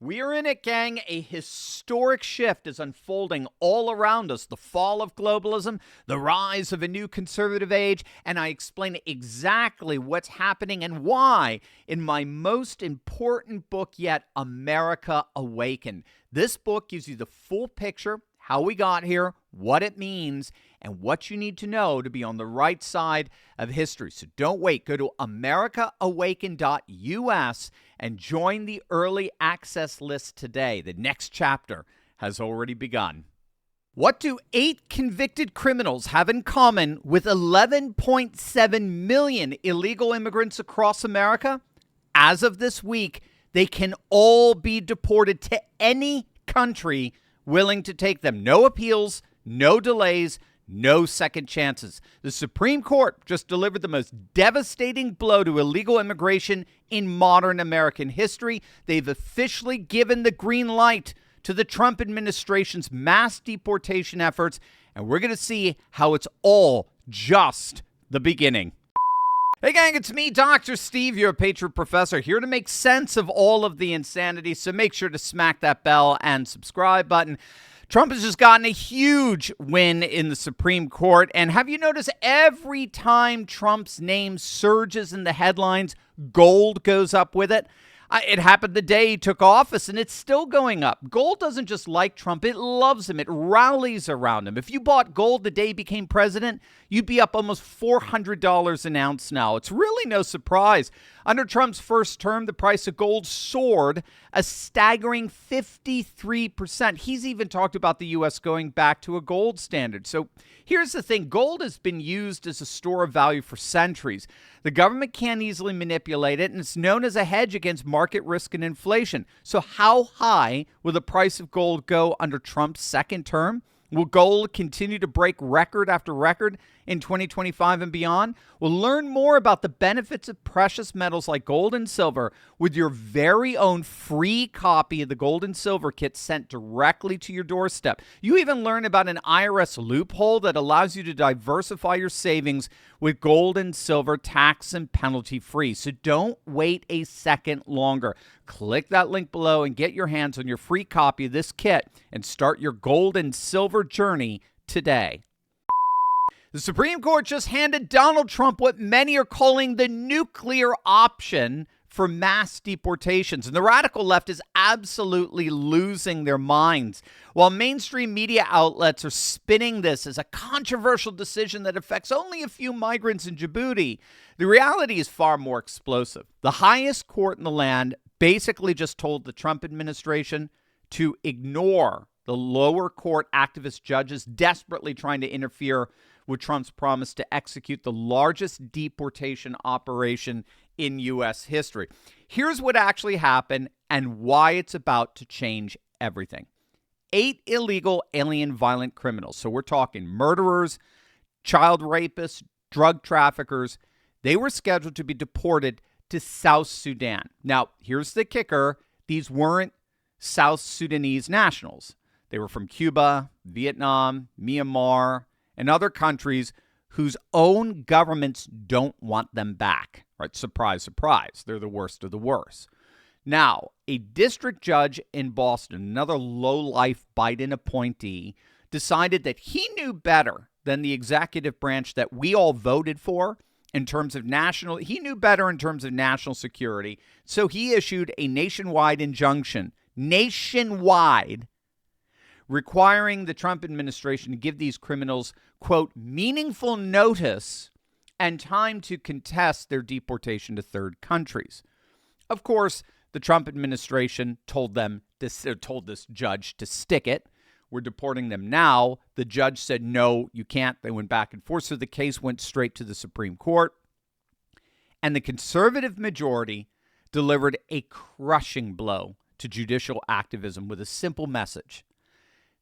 We're in it, gang. A historic shift is unfolding all around us. The fall of globalism, the rise of a new conservative age, and I explain exactly what's happening and why in my most important book yet, America Awakened. This book gives you the full picture, how we got here, what it means, and what you need to know to be on the right side of history. So don't wait. Go to americaawaken.us and join the early access list today. The next chapter has already begun. What do 8 convicted criminals have in common with 11.7 million illegal immigrants across America? As of this week, they can all be deported to any country willing to take them. No appeals, no delays, no second chances. The Supreme Court just delivered the most devastating blow to illegal immigration in modern American history. They've officially given the green light to the Trump administration's mass deportation efforts, and we're going to see how it's all just the beginning. Hey gang, it's me, Dr. Steve, your Patriot Professor, here to make sense of all of the insanity, so make sure to smack that bell and subscribe button. Trump has just gotten a huge win in the Supreme Court, and have you noticed every time Trump's name surges in the headlines, gold goes up with it? It happened the day he took office, and it's still going up. Gold doesn't just like Trump, it loves him. It rallies around him. If you bought gold the day he became president, you'd be up almost $400 an ounce now. It's really no surprise. Under Trump's first term, the price of gold soared a staggering 53%. He's even talked about the U.S. going back to a gold standard. So here's the thing. Gold has been used as a store of value for centuries. The government can't easily manipulate it, and it's known as a hedge against market risk and inflation. So how high will the price of gold go under Trump's second term? Will gold continue to break record after record in 2025 and beyond? We'll learn more about the benefits of precious metals like gold and silver with your very own free copy of the Gold and Silver Kit sent directly to your doorstep. You even learn about an IRS loophole that allows you to diversify your savings with gold and silver tax and penalty free. So don't wait a second longer. Click that link below and get your hands on your free copy of this kit and start your gold and silver journey today. The Supreme Court just handed Donald Trump what many are calling the nuclear option for mass deportations. And the radical left is absolutely losing their minds. While mainstream media outlets are spinning this as a controversial decision that affects only a few migrants in Djibouti, the reality is far more explosive. The highest court in the land basically just told the Trump administration to ignore the lower court activist judges desperately trying to interfere with Trump's promise to execute the largest deportation operation in U.S. history. Here's what actually happened and why it's about to change everything. 8 illegal alien violent criminals, so we're talking murderers, child rapists, drug traffickers, they were scheduled to be deported to South Sudan. Now, here's the kicker. These weren't South Sudanese nationals. They were from Cuba, Vietnam, Myanmar, and other countries whose own governments don't want them back. Right? Surprise, surprise. They're the worst of the worst. Now, a district judge in Boston, another low-life Biden appointee, decided that he knew better than the executive branch that we all voted for in terms of he knew better in terms of national security. So he issued a nationwide injunction, requiring the Trump administration to give these criminals, quote, meaningful notice and time to contest their deportation to third countries. Of course, the Trump administration told this judge to stick it. We're deporting them now. The judge said, no, you can't. They went back and forth. So the case went straight to the Supreme Court. And the conservative majority delivered a crushing blow to judicial activism with a simple message.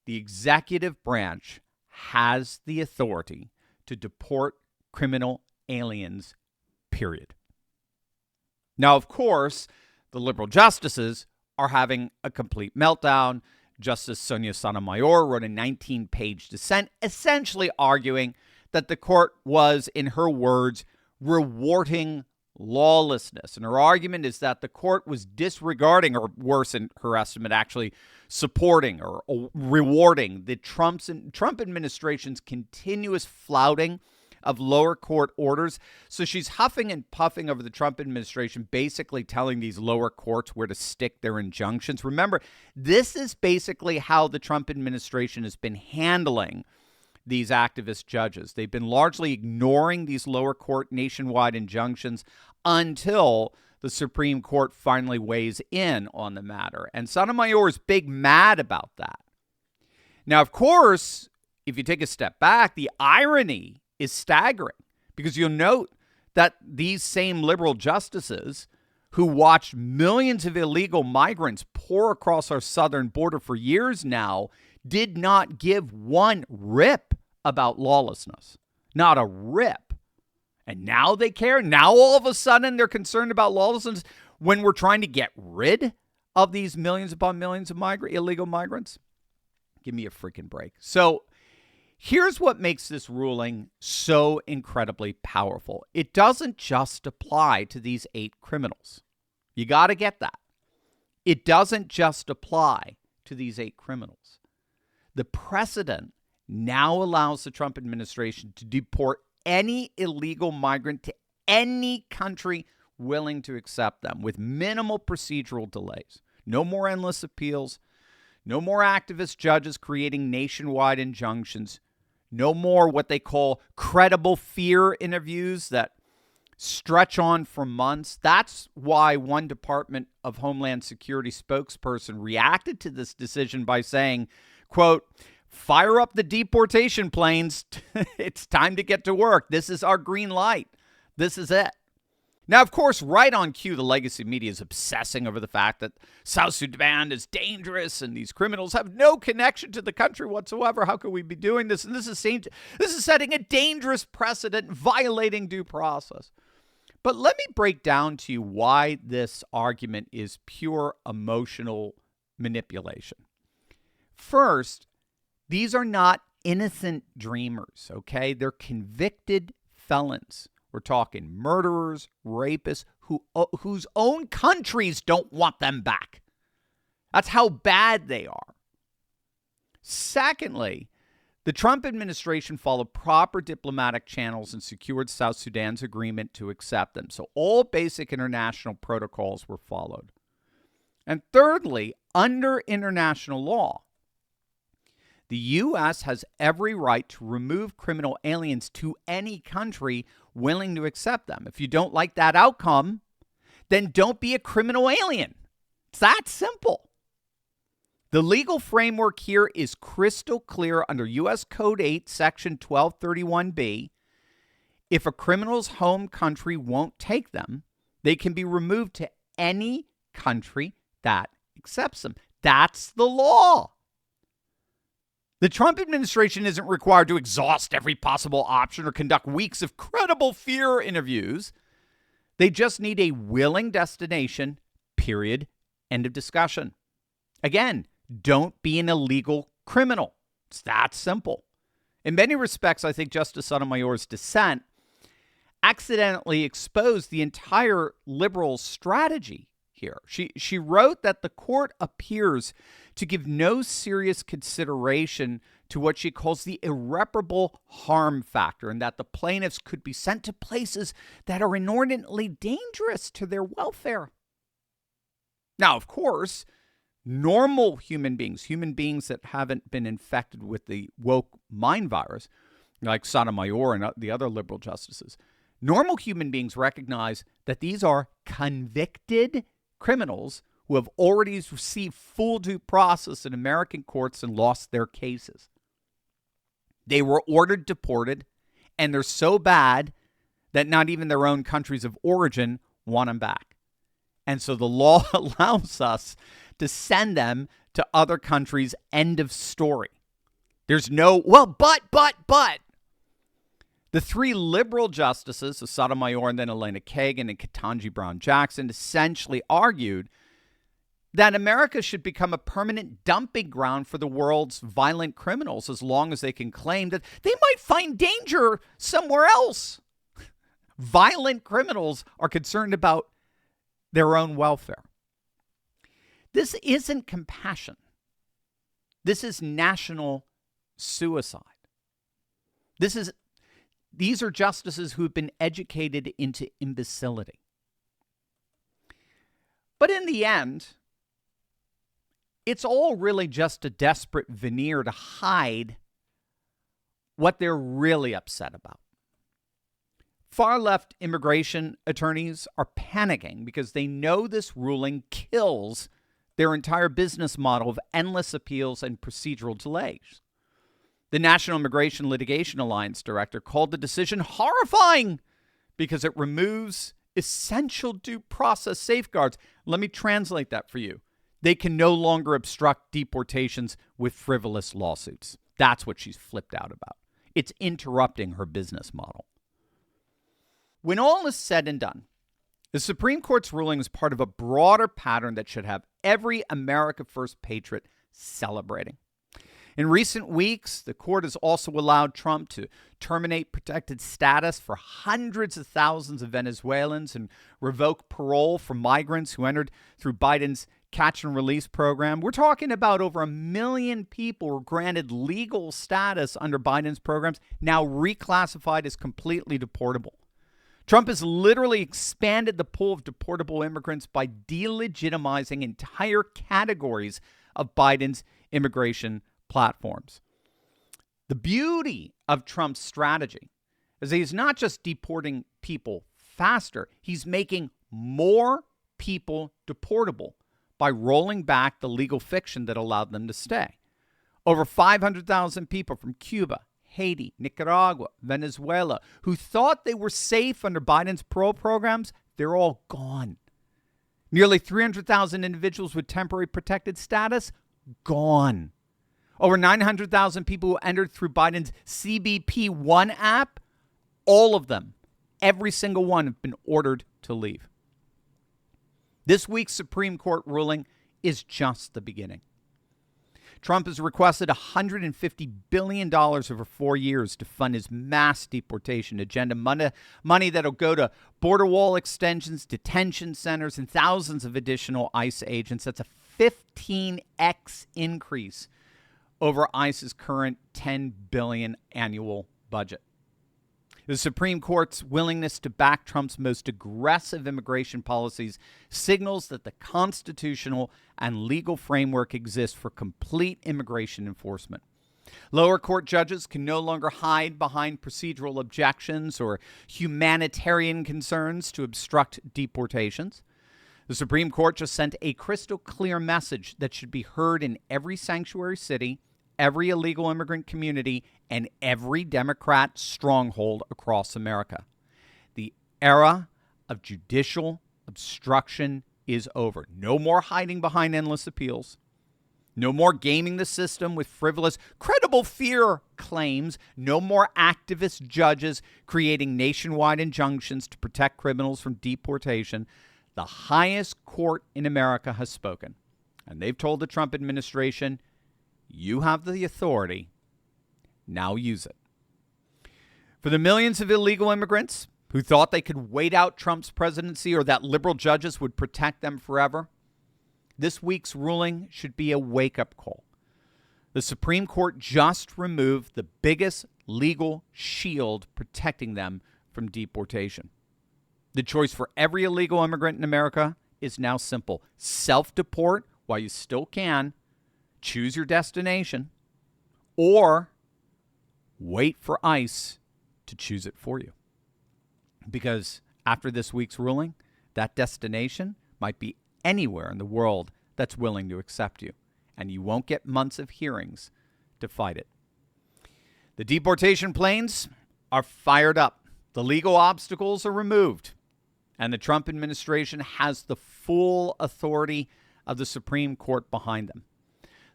The executive branch has the authority to deport criminal aliens, period. Now, of course, the liberal justices are having a complete meltdown. Justice Sonia Sotomayor wrote a 19-page dissent, essentially arguing that the court was, in her words, rewarding lawlessness. And her argument is that the court was disregarding, or worse in her estimate, actually supporting or rewarding the Trump administration's continuous flouting of lower court orders. So she's huffing and puffing over the Trump administration, basically telling these lower courts where to stick their injunctions. Remember, this is basically how the Trump administration has been handling these activist judges. They've been largely ignoring these lower court nationwide injunctions until the Supreme Court finally weighs in on the matter. And Sotomayor is big mad about that. Now, of course, if you take a step back, the irony is staggering, because you'll note that these same liberal justices who watched millions of illegal migrants pour across our southern border for years now did not give one rip about lawlessness. Not a rip. And now they care. Now all of a sudden they're concerned about lawlessness when we're trying to get rid of these millions upon millions of illegal migrants. Give me a freaking break. So here's what makes this ruling so incredibly powerful. It doesn't just apply to these 8 criminals. You got to get that. It doesn't just apply to these 8 criminals. The precedent now allows the Trump administration to deport any illegal migrant to any country willing to accept them with minimal procedural delays. No more endless appeals. No more activist judges creating nationwide injunctions. No more what they call credible fear interviews that stretch on for months. That's why one Department of Homeland Security spokesperson reacted to this decision by saying, quote, "Fire up the deportation planes. It's time to get to work. This is our green light. This is it." Now, of course, right on cue, the legacy media is obsessing over the fact that South Sudan is dangerous and these criminals have no connection to the country whatsoever. How could we be doing this? And this is setting a dangerous precedent, violating due process. But let me break down to you why this argument is pure emotional manipulation. First, these are not innocent dreamers, okay? They're convicted felons. We're talking murderers, rapists, whose own countries don't want them back. That's how bad they are. Secondly, the Trump administration followed proper diplomatic channels and secured South Sudan's agreement to accept them. So all basic international protocols were followed. And thirdly, under international law, the U.S. has every right to remove criminal aliens to any country willing to accept them. If you don't like that outcome, then don't be a criminal alien. It's that simple. The legal framework here is crystal clear under U.S. Code 8, Section 1231B. If a criminal's home country won't take them, they can be removed to any country that accepts them. That's the law. The Trump administration isn't required to exhaust every possible option or conduct weeks of credible fear interviews. They just need a willing destination, period, end of discussion. Again, don't be an illegal criminal. It's that simple. In many respects, I think Justice Sotomayor's dissent accidentally exposed the entire liberal strategy here. She wrote that the court appears to give no serious consideration to what she calls the irreparable harm factor, and that the plaintiffs could be sent to places that are inordinately dangerous to their welfare. Now, of course, normal human beings that haven't been infected with the woke mind virus, like Sotomayor and the other liberal justices, normal human beings recognize that these are convicted criminals who have already received full due process in American courts and lost their cases. They were ordered deported, and they're so bad that not even their own countries of origin want them back. And so the law allows us to send them to other countries, end of story. There's no, but. The 3 liberal justices, so Sotomayor and then Elena Kagan and Ketanji Brown Jackson, essentially argued that America should become a permanent dumping ground for the world's violent criminals as long as they can claim that they might find danger somewhere else. Violent criminals are concerned about their own welfare. This isn't compassion. This is national suicide. These are justices who have been educated into imbecility. But in the end, it's all really just a desperate veneer to hide what they're really upset about. Far-left immigration attorneys are panicking because they know this ruling kills their entire business model of endless appeals and procedural delays. The National Immigration Litigation Alliance director called the decision horrifying because it removes essential due process safeguards. Let me translate that for you. They can no longer obstruct deportations with frivolous lawsuits. That's what she's flipped out about. It's interrupting her business model. When all is said and done, the Supreme Court's ruling is part of a broader pattern that should have every America First patriot celebrating. In recent weeks, the court has also allowed Trump to terminate protected status for hundreds of thousands of Venezuelans and revoke parole for migrants who entered through Biden's catch and release program. We're talking about over 1 million people were granted legal status under Biden's programs, now reclassified as completely deportable. Trump has literally expanded the pool of deportable immigrants by delegitimizing entire categories of Biden's immigration platforms. The beauty of Trump's strategy is that he's not just deporting people faster, he's making more people deportable by rolling back the legal fiction that allowed them to stay. Over 500,000 people from Cuba, Haiti, Nicaragua, Venezuela, who thought they were safe under Biden's parole programs, they're all gone. Nearly 300,000 individuals with temporary protected status, gone. Over 900,000 people who entered through Biden's CBP One app, all of them, every single one, have been ordered to leave. This week's Supreme Court ruling is just the beginning. Trump has requested $150 billion over 4 years to fund his mass deportation agenda, money that'll go to border wall extensions, detention centers, and thousands of additional ICE agents. That's a 15x increase over ICE's current $10 billion annual budget. The Supreme Court's willingness to back Trump's most aggressive immigration policies signals that the constitutional and legal framework exists for complete immigration enforcement. Lower court judges can no longer hide behind procedural objections or humanitarian concerns to obstruct deportations. The Supreme Court just sent a crystal clear message that should be heard in every sanctuary city, every illegal immigrant community, and every Democrat stronghold across America. The era of judicial obstruction is over. No more hiding behind endless appeals. No more gaming the system with frivolous, credible fear claims. No more activist judges creating nationwide injunctions to protect criminals from deportation. The highest court in America has spoken, and they've told the Trump administration, you have the authority. Now use it. For the millions of illegal immigrants who thought they could wait out Trump's presidency or that liberal judges would protect them forever, this week's ruling should be a wake-up call. The Supreme Court just removed the biggest legal shield protecting them from deportation. The choice for every illegal immigrant in America is now simple. Self-deport while you still can. Choose your destination, or wait for ICE to choose it for you. Because after this week's ruling, that destination might be anywhere in the world that's willing to accept you, and you won't get months of hearings to fight it. The deportation planes are fired up. The legal obstacles are removed, and the Trump administration has the full authority of the Supreme Court behind them.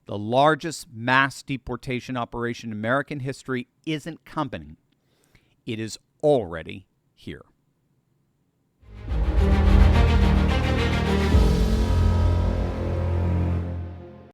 The largest mass deportation operation in American history isn't coming. It is already here.